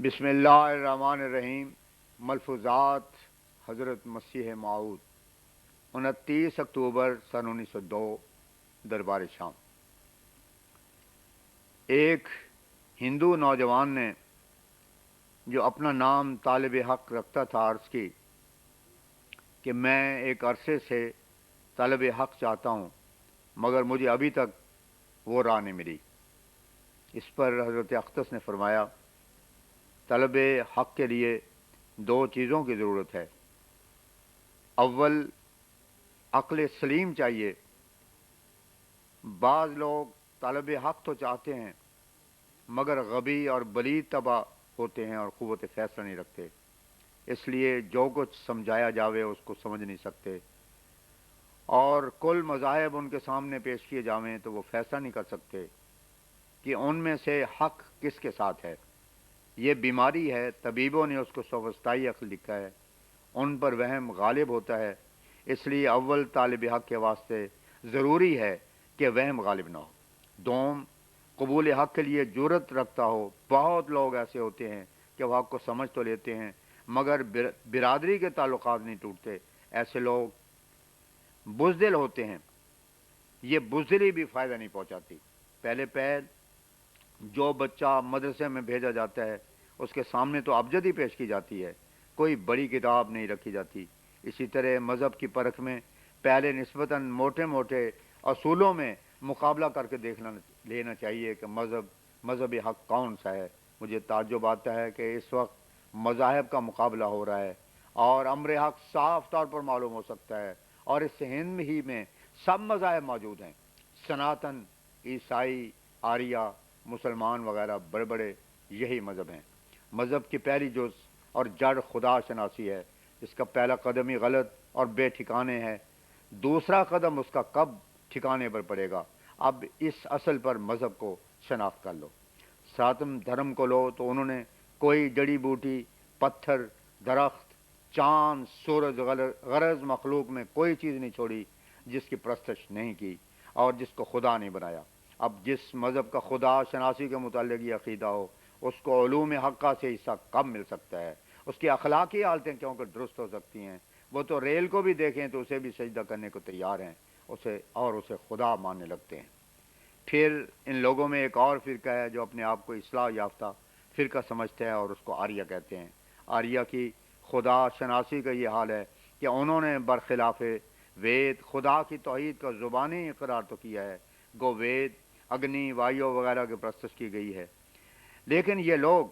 بسم اللہ الرحمن الرحیم۔ ملفوظات حضرت مسیح موعود 29 اکتوبر سن 1902 دربار شام۔ ایک ہندو نوجوان نے جو اپنا نام طالب حق رکھتا تھا عرض کی کہ میں ایک عرصے سے طالب حق چاہتا ہوں مگر مجھے ابھی تک وہ راہ نہیں ملی۔ اس پر حضرت اقدس نے فرمایا طلب حق کے لیے دو چیزوں کی ضرورت ہے۔ اول عقل سلیم چاہیے۔ بعض لوگ طلب حق تو چاہتے ہیں مگر غبی اور بلید طبع ہوتے ہیں اور قوت فیصلہ نہیں رکھتے، اس لیے جو کچھ سمجھایا جاوے اس کو سمجھ نہیں سکتے، اور کل مذاہب ان کے سامنے پیش کیے جاویں تو وہ فیصلہ نہیں کر سکتے کہ ان میں سے حق کس کے ساتھ ہے۔ یہ بیماری ہے، طبیبوں نے اس کو سوفسطائی عقل لکھا ہے، ان پر وہم غالب ہوتا ہے، اس لیے اول طالب حق کے واسطے ضروری ہے کہ وہم غالب نہ ہو۔ دوم قبول حق کے لیے جرت رکھتا ہو۔ بہت لوگ ایسے ہوتے ہیں کہ وہ حق کو سمجھ تو لیتے ہیں مگر برادری کے تعلقات نہیں ٹوٹتے، ایسے لوگ بزدل ہوتے ہیں۔ یہ بزدلی بھی فائدہ نہیں پہنچاتی۔ پہلے جو بچہ مدرسے میں بھیجا جاتا ہے اس کے سامنے تو ابجدی پیش کی جاتی ہے، کوئی بڑی کتاب نہیں رکھی جاتی۔ اسی طرح مذہب کی پرکھ میں پہلے نسبتاً موٹے موٹے اصولوں میں مقابلہ کر کے لینا چاہیے کہ مذہبی حق کون سا ہے۔ مجھے تعجب آتا ہے کہ اس وقت مذاہب کا مقابلہ ہو رہا ہے اور امر حق صاف طور پر معلوم ہو سکتا ہے، اور اس ہند ہی میں سب مذاہب موجود ہیں، سناتن، عیسائی، آریہ، مسلمان وغیرہ بڑے بڑے یہی مذہب ہیں۔ مذہب کی پہلی جز اور جڑ خدا شناسی ہے، اس کا پہلا قدم ہی غلط اور بے ٹھکانے ہے، دوسرا قدم اس کا کب ٹھکانے پر پڑے گا۔ اب اس اصل پر مذہب کو شناخت کر لو۔ ساتم دھرم کو لو تو انہوں نے کوئی جڑی بوٹی، پتھر، درخت، چاند، سورج غرض مخلوق میں کوئی چیز نہیں چھوڑی جس کی پرستش نہیں کی اور جس کو خدا نہیں بنایا۔ اب جس مذہب کا خدا شناسی کے متعلق یہ عقیدہ ہو اس کو علوم حقہ سے حصہ کب مل سکتا ہے؟ اس کی اخلاقی حالتیں کیوں کہ درست ہو سکتی ہیں؟ وہ تو ریل کو بھی دیکھیں تو اسے بھی سجدہ کرنے کو تیار ہیں، اسے خدا ماننے لگتے ہیں۔ پھر ان لوگوں میں ایک اور فرقہ ہے جو اپنے آپ کو اصلاح یافتہ فرقہ سمجھتے ہیں اور اس کو آریہ کہتے ہیں۔ آریہ کی خدا شناسی کا یہ حال ہے کہ انہوں نے برخلاف وید خدا کی توحید کا زبانی اقرار تو کیا ہے، گو وید، اگنی، وایو وغیرہ کی پرستش کی گئی ہے، لیکن یہ لوگ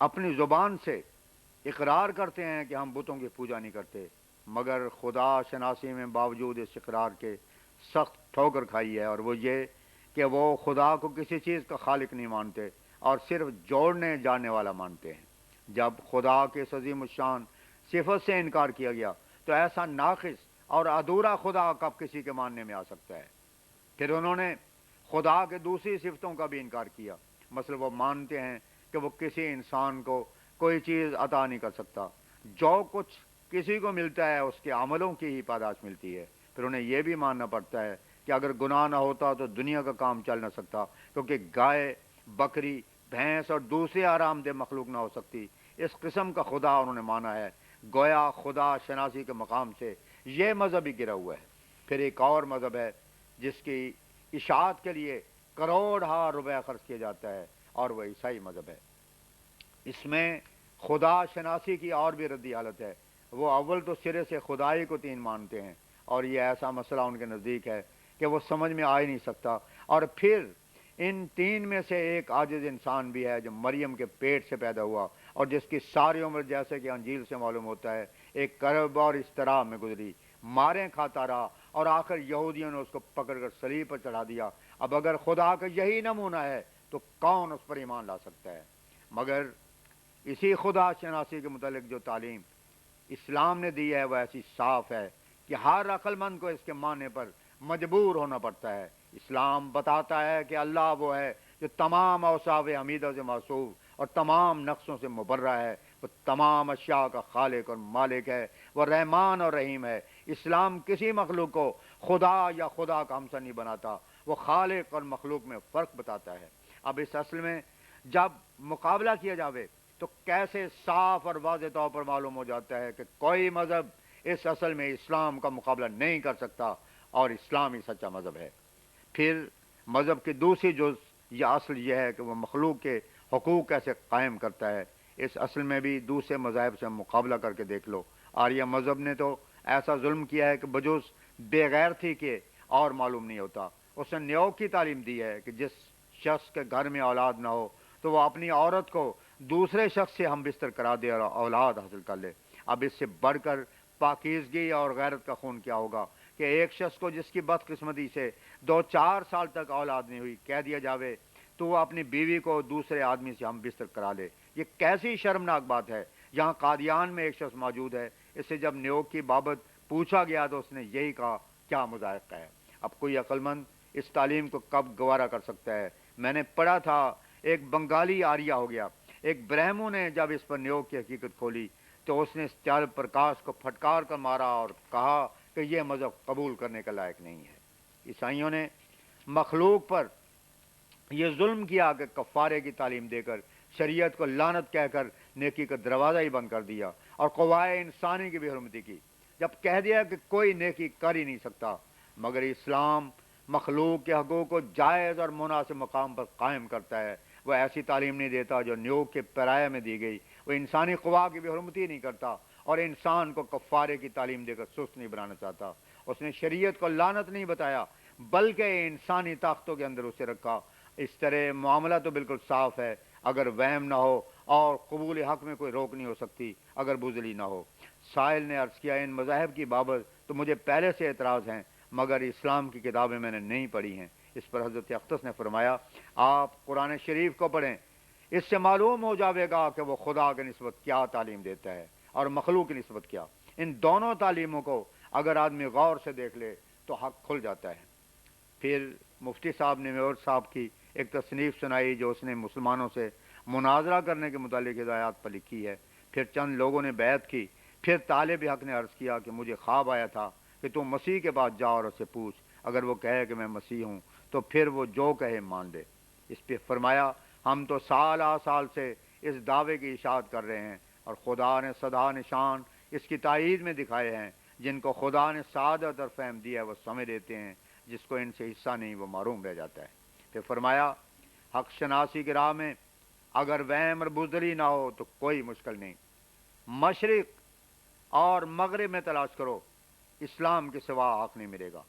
اپنی زبان سے اقرار کرتے ہیں کہ ہم بتوں کی پوجا نہیں کرتے، مگر خدا شناسی میں باوجود اس اقرار کے سخت ٹھوکر کھائی ہے، اور وہ یہ کہ وہ خدا کو کسی چیز کا خالق نہیں مانتے اور صرف جوڑنے جاننے والا مانتے ہیں۔ جب خدا کے عظیم الشان صفت سے انکار کیا گیا تو ایسا ناقص اور ادھورا خدا کب کسی کے ماننے میں آ سکتا ہے؟ پھر انہوں نے خدا کے دوسری صفتوں کا بھی انکار کیا، مثلا وہ مانتے ہیں کہ وہ کسی انسان کو کوئی چیز عطا نہیں کر سکتا، جو کچھ کسی کو ملتا ہے اس کے عملوں کی ہی پاداش ملتی ہے۔ پھر انہیں یہ بھی ماننا پڑتا ہے کہ اگر گناہ نہ ہوتا تو دنیا کا کام چل نہ سکتا، کیونکہ گائے، بکری، بھینس اور دوسری آرام دہ مخلوق نہ ہو سکتی۔ اس قسم کا خدا انہوں نے مانا ہے، گویا خدا شناسی کے مقام سے یہ مذہب ہی گرا ہوا ہے۔ پھر ایک اور مذہب ہے جس کی اشاعت کے لیے کروڑ روپے خرچ کیا جاتا ہے، اور وہ عیسائی مذہب ہے۔ اس میں خدا شناسی کی اور بھی ردی حالت ہے۔ وہ اول تو سرے سے خدائی کو تین مانتے ہیں، اور یہ ایسا مسئلہ ان کے نزدیک ہے کہ وہ سمجھ میں آ ہی نہیں سکتا۔ اور پھر ان تین میں سے ایک عاجز انسان بھی ہے جو مریم کے پیٹ سے پیدا ہوا اور جس کی ساری عمر جیسے کہ انجیل سے معلوم ہوتا ہے ایک کرب اور اضطراب میں گزری، ماریں کھاتا رہا اور آخر یہودیوں نے اس کو پکڑ کر صلیب پر چڑھا دیا۔ اب اگر خدا کا یہی نمونہ ہے تو کون اس پر ایمان لا سکتا ہے؟ مگر اسی خدا شناسی کے متعلق جو تعلیم اسلام نے دی ہے وہ ایسی صاف ہے کہ ہر عقل مند کو اس کے ماننے پر مجبور ہونا پڑتا ہے۔ اسلام بتاتا ہے کہ اللہ وہ ہے جو تمام اوصاف حمیدہ سے موصوف اور تمام نقصوں سے مبرہ ہے، وہ تمام اشیاء کا خالق اور مالک ہے، وہ رحمان اور رحیم ہے۔ اسلام کسی مخلوق کو خدا یا خدا کا ہمسر نہیں بناتا، وہ خالق اور مخلوق میں فرق بتاتا ہے۔ اب اس اصل میں جب مقابلہ کیا جاوے تو کیسے صاف اور واضح طور پر معلوم ہو جاتا ہے کہ کوئی مذہب اس اصل میں اسلام کا مقابلہ نہیں کر سکتا اور اسلام ہی سچا مذہب ہے۔ پھر مذہب کی دوسری جز یا اصل یہ ہے کہ وہ مخلوق کے حقوق کیسے قائم کرتا ہے۔ اس اصل میں بھی دوسرے مذاہب سے مقابلہ کر کے دیکھ لو۔ آریہ مذہب نے تو ایسا ظلم کیا ہے کہ بجوز بے غیرتی کے اور معلوم نہیں ہوتا۔ اس نے نیوگ کی تعلیم دی ہے کہ جس شخص کے گھر میں اولاد نہ ہو تو وہ اپنی عورت کو دوسرے شخص سے ہم بستر کرا دے اور اولاد حاصل کر لے۔ اب اس سے بڑھ کر پاکیزگی اور غیرت کا خون کیا ہوگا کہ ایک شخص کو جس کی بدقسمتی سے 2-4 سال تک اولاد نہیں ہوئی کہہ دیا جاوے تو وہ اپنی بیوی کو دوسرے آدمی سے ہم بستر کرا لے۔ یہ کیسی شرمناک بات ہے۔ یہاں قادیان میں ایک شخص موجود ہے، اس سے جب نیوگ کی بابت پوچھا گیا تو اس نے یہی کہا، کیا مذائقہ ہے۔ اب کوئی عقل مند اس تعلیم کو کب گوارا کر سکتا ہے؟ میں نے پڑھا تھا ایک بنگالی آریہ ہو گیا، ایک برہمو نے جب اس پر نیوگ کی حقیقت کھولی تو اس نے چار پرکاش کو پھٹکار کر مارا اور کہا کہ یہ مذہب قبول کرنے کا لائق نہیں ہے۔ عیسائیوں نے مخلوق پر یہ ظلم کیا کہ کفارے کی تعلیم دے کر شریعت کو لعنت کہہ کر نیکی کا دروازہ ہی بند کر دیا اور قوائے انسانی کی بھی حرمتی کی، جب کہہ دیا کہ کوئی نیکی کر ہی نہیں سکتا۔ مگر اسلام مخلوق کے حقوق کو جائز اور مناسب مقام پر قائم کرتا ہے۔ وہ ایسی تعلیم نہیں دیتا جو نیوگ کے پیرایہ میں دی گئی۔ وہ انسانی قوا کی بھی حرمتی نہیں کرتا اور انسان کو کفارے کی تعلیم دے کر سست نہیں بنانا چاہتا۔ اس نے شریعت کو لعنت نہیں بتایا بلکہ انسانی طاقتوں کے اندر اسے رکھا۔ اس طرح معاملہ تو بالکل صاف ہے، اگر وہم نہ ہو اور قبول حق میں کوئی روک نہیں ہو سکتی اگر بزدلی نہ ہو۔ سائل نے عرض کیا، ان مذاہب کی بابت تو مجھے پہلے سے اعتراض ہیں مگر اسلام کی کتابیں میں نے نہیں پڑھی ہیں۔ اس پر حضرت اختص نے فرمایا، آپ قرآن شریف کو پڑھیں، اس سے معلوم ہو جاوے گا کہ وہ خدا کی نسبت کیا تعلیم دیتا ہے اور مخلوق کی نسبت کیا۔ ان دونوں تعلیموں کو اگر آدمی غور سے دیکھ لے تو حق کھل جاتا ہے۔ پھر مفتی صاحب نے میور صاحب کی ایک تصنیف سنائی جو اس نے مسلمانوں سے مناظرہ کرنے کے متعلق ہدایات پر لکھی ہے۔ پھر چند لوگوں نے بیعت کی۔ پھر طالب حق نے عرض کیا کہ مجھے خواب آیا تھا کہ تم مسیح کے پاس جا اور اس سے پوچھ، اگر وہ کہے کہ میں مسیح ہوں تو پھر وہ جو کہے مان لے۔ اس پہ فرمایا، ہم تو سال سال سے اس دعوے کی اشاعت کر رہے ہیں اور خدا نے سدا نشان اس کی تائید میں دکھائے ہیں۔ جن کو خدا نے سعادت اور فہم دیا ہے وہ سمجھ لیتے ہیں، جس کو ان سے حصہ نہیں وہ محروم رہ جاتا ہے۔ پھر فرمایا، حق شناسی کی راہ میں اگر وہم اور بزدلی نہ ہو تو کوئی مشکل نہیں، مشرق اور مغرب میں تلاش کرو، اسلام کے سوا حق نہیں ملے گا۔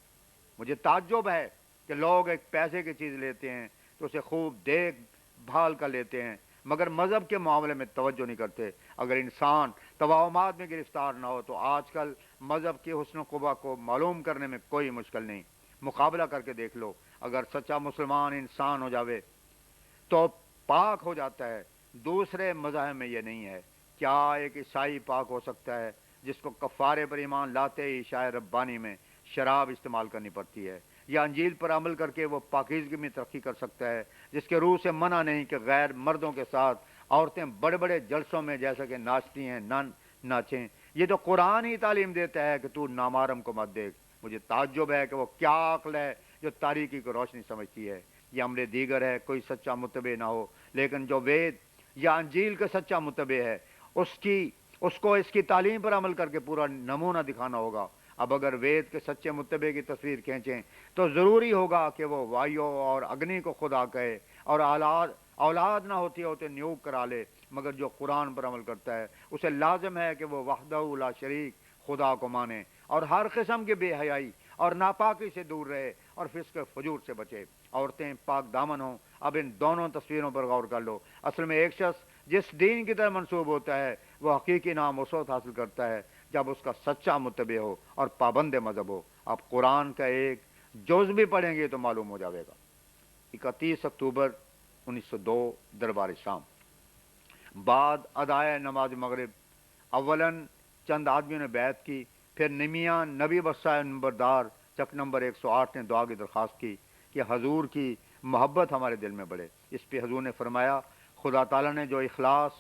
مجھے تعجب ہے کہ لوگ ایک پیسے کی چیز لیتے ہیں تو اسے خوب دیکھ بھال کر لیتے ہیں مگر مذہب کے معاملے میں توجہ نہیں کرتے۔ اگر انسان توہمات میں گرفتار نہ ہو تو آج کل مذہب کے حسن و قبح کو معلوم کرنے میں کوئی مشکل نہیں۔ مقابلہ کر کے دیکھ لو، اگر سچا مسلمان انسان ہو جاوے تو پاک ہو جاتا ہے۔ دوسرے مذاہب میں یہ نہیں ہے۔ کیا ایک عیسائی پاک ہو سکتا ہے جس کو کفارے پر ایمان لاتے ہی شاہ ربانی میں شراب استعمال کرنی پڑتی ہے؟ یا انجیل پر عمل کر کے وہ پاکیزگی میں ترقی کر سکتا ہے جس کے روح سے منع نہیں کہ غیر مردوں کے ساتھ عورتیں بڑے بڑے جلسوں میں جیسا کہ ناچتی ہیں نہ ناچیں؟ یہ تو قرآن ہی تعلیم دیتا ہے کہ تو نامحرم کو مت دیکھ۔ مجھے تعجب ہے کہ وہ کیا عقل ہے جو تاریکی کو روشنی سمجھتی ہے۔ یہ عمل دیگر ہے، کوئی سچا متبع نہ ہو لیکن جو وید یا انجیل کا سچا متبع ہے اس کو اس کی تعلیم پر عمل کر کے پورا نمونہ دکھانا ہوگا۔ اب اگر وید کے سچے متبع کی تصویر کھینچیں تو ضروری ہوگا کہ وہ وایو اور اگنی کو خدا کہے اور اولاد نہ ہوتے نیوگ کرا لے، مگر جو قرآن پر عمل کرتا ہے اسے لازم ہے کہ وہ وحدہ لا شریک خدا کو مانے اور ہر قسم کی بے حیائی اور ناپاکی سے دور رہے اور فسق فجور سے بچے۔ عورتیں پاک دامن ہوں۔ اب ان دونوں تصویروں پر غور کر لو۔ اصل میں ایک شخص جس دین کی طرح منسوب ہوتا ہے وہ حقیقی نام اس وقت حاصل کرتا ہے جب اس کا سچا متبع ہو اور پابند مذہب ہو۔ آپ قرآن کا ایک جز بھی پڑھیں گے تو معلوم ہو جائے گا۔ 31 اکتوبر 1902 دربار شام۔ بعد ادائے نماز مغرب اولاً چند آدمیوں نے بیعت کی، پھر نمیاں نبی بسائے نمبردار چک نمبر 108 نے دعا کی درخواست کی کہ حضور کی محبت ہمارے دل میں بڑھے۔ اس پہ حضور نے فرمایا، خدا تعالیٰ نے جو اخلاص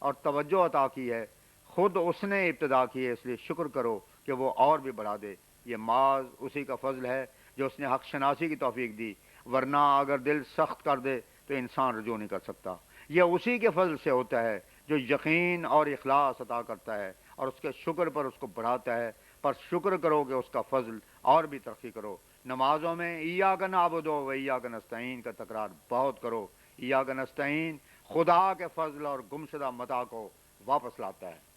اور توجہ عطا کی ہے خود اس نے ابتدا کی ہے، اس لیے شکر کرو کہ وہ اور بھی بڑھا دے۔ یہ معاذ اسی کا فضل ہے جو اس نے حق شناسی کی توفیق دی، ورنہ اگر دل سخت کر دے تو انسان رجوع نہیں کر سکتا۔ یہ اسی کے فضل سے ہوتا ہے جو یقین اور اخلاص عطا کرتا ہے اور اس کے شکر پر اس کو بڑھاتا ہے. پر شکر کرو کہ اس کا فضل اور بھی ترقی کرو. نمازوں میں ایاک نعبد و ایاک نستعین کا تکرار بہت کرو. ایاک نستعین خدا کے فضل اور گمشدہ متاع کو واپس لاتا ہے.